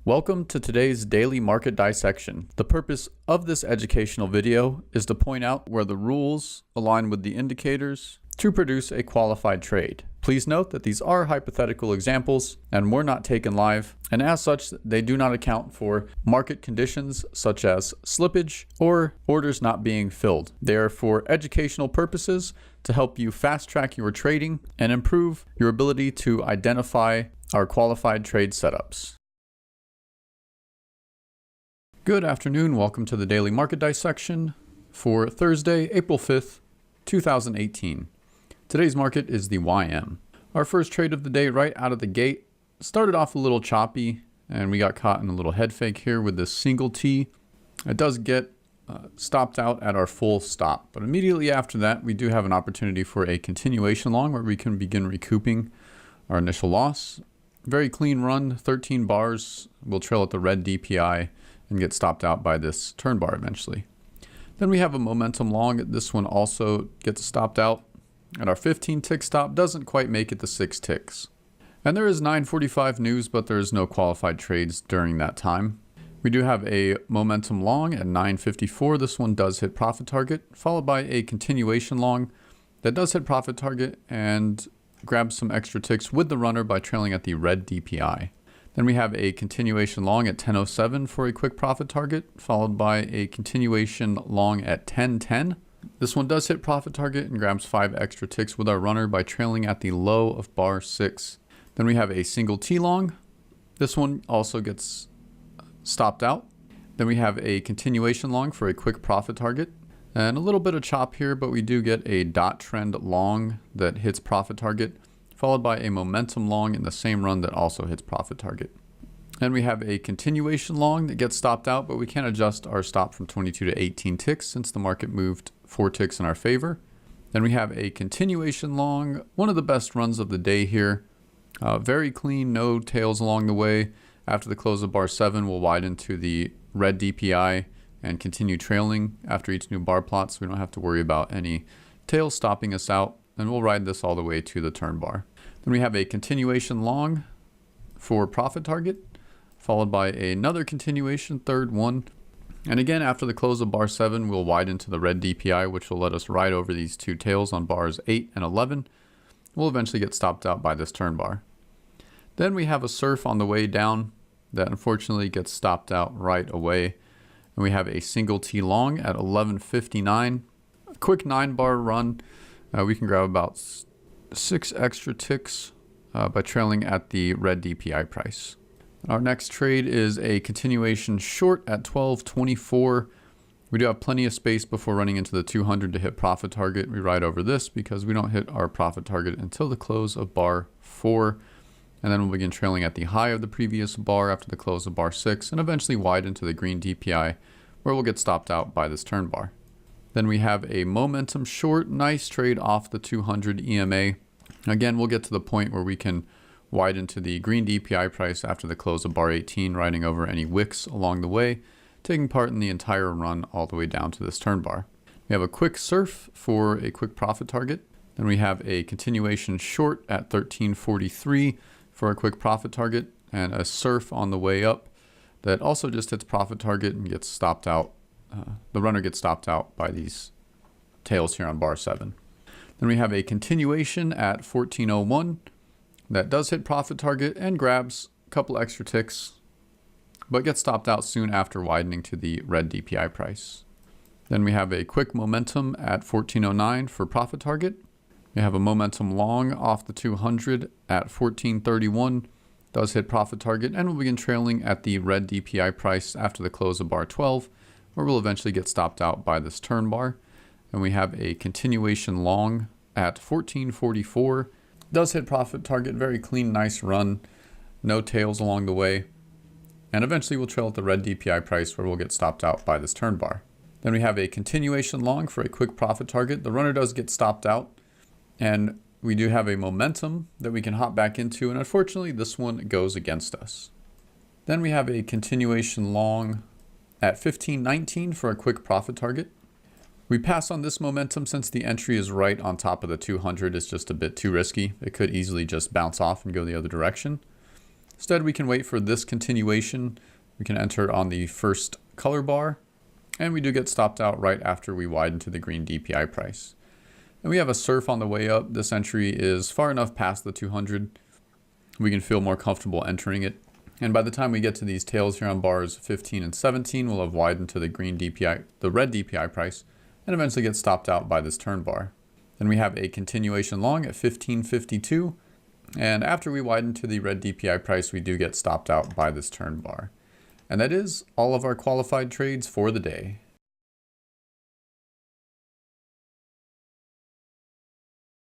Welcome to today's daily market dissection. The purpose of this educational video is to point out where the rules align with the indicators to produce a qualified trade. Please note that these are hypothetical examples and were not taken live, and as such, they do not account for market conditions such as slippage or orders not being filled. They are for educational purposes to help you fast track your trading and improve your ability to identify our qualified trade setups. Good afternoon. Welcome to the daily market dissection for Thursday, April 5th, 2018. Today's market is the YM. Our first trade of the day right out of the gate started off a little choppy and we got caught in a little head fake here with this single T. It does get stopped out at our full stop, but immediately after that we do have an opportunity for a continuation long where we can begin recouping our initial loss. Very clean run, 13 bars. We'll trail at the red DPI and get stopped out by this turn bar eventually. Then we have a momentum long. This one also gets stopped out, and our 15 tick stop doesn't quite make it to 6 ticks. And there is 9:45 news, but there is no qualified trades during that time. We do have a momentum long at 9:54. This one does hit profit target, followed by a continuation long that does hit profit target and grabs some extra ticks with the runner by trailing at the red DPI. Then we have a continuation long at 10:07 for a quick profit target, followed by a continuation long at 10:10. This one does hit profit target and grabs 5 extra ticks with our runner by trailing at the low of bar 6. Then we have a single T long. This one also gets stopped out. Then we have a continuation long for a quick profit target. And a little bit of chop here, but we do get a dot trend long that hits profit target, followed by a momentum long in the same run that also hits profit target. Then we have a continuation long that gets stopped out, but we can adjust our stop from 22 to 18 ticks since the market moved 4 ticks in our favor. Then we have a continuation long, one of the best runs of the day here. Very clean, no tails along the way. After the close of bar 7, we'll widen to the red DPI and continue trailing after each new bar plot, so we don't have to worry about any tails stopping us out, and we'll ride this all the way to the turn bar. Then we have a continuation long for profit target, followed by another continuation, third one. And again, after the close of bar 7, we'll widen to the red DPI, which will let us ride over these two tails on bars 8 and 11. We'll eventually get stopped out by this turn bar. Then we have a surf on the way down that unfortunately gets stopped out right away. And we have a single T long at 11:59. A quick 9-bar run. We can grab about 6 extra ticks by trailing at the red DPI price. Our next trade is a continuation short at 12:24. We do have plenty of space before running into the 200 to hit profit target. We ride over this because we don't hit our profit target until the close of bar 4. And then we'll begin trailing at the high of the previous bar after the close of bar 6 and eventually widen to the green DPI where we'll get stopped out by this turn bar. Then we have a momentum short, nice trade off the 200 EMA. Again, we'll get to the point where we can widen to the green DPI price after the close of bar 18, riding over any wicks along the way, taking part in the entire run all the way down to this turn bar. We have a quick surf for a quick profit target. Then we have a continuation short at 13:43 for a quick profit target and a surf on the way up that also just hits profit target and gets stopped out. The runner gets stopped out by these tails here on bar 7. Then we have a continuation at 14:01 that does hit profit target and grabs a couple extra ticks, but gets stopped out soon after widening to the red DPI price. Then we have a quick momentum at 14:09 for profit target. We have a momentum long off the 200 at 14:31, does hit profit target, and we'll begin trailing at the red DPI price after the close of bar 12, where we'll eventually get stopped out by this turn bar. And we have a continuation long at 14:44, does hit profit target, very clean, nice run, no tails along the way. And eventually we'll trail at the red DPI price where we'll get stopped out by this turn bar. Then we have a continuation long for a quick profit target. The runner does get stopped out, and we do have a momentum that we can hop back into, and unfortunately this one goes against us. Then we have a continuation long at 15:19 for a quick profit target. We pass on this momentum since the entry is right on top of the 200. It's just a bit too risky. It could easily just bounce off and go the other direction. Instead, we can wait for this continuation. We can enter it on the first color bar, and we do get stopped out right after we widen to the green DPI price. And we have a surf on the way up. This entry is far enough past the 200. We can feel more comfortable entering it. And by the time we get to these tails here on bars 15 and 17, we'll have widened to the green DPI, the red DPI price, and eventually get stopped out by this turn bar. Then we have a continuation long at 15.52. And after we widen to the red DPI price, we do get stopped out by this turn bar. And that is all of our qualified trades for the day.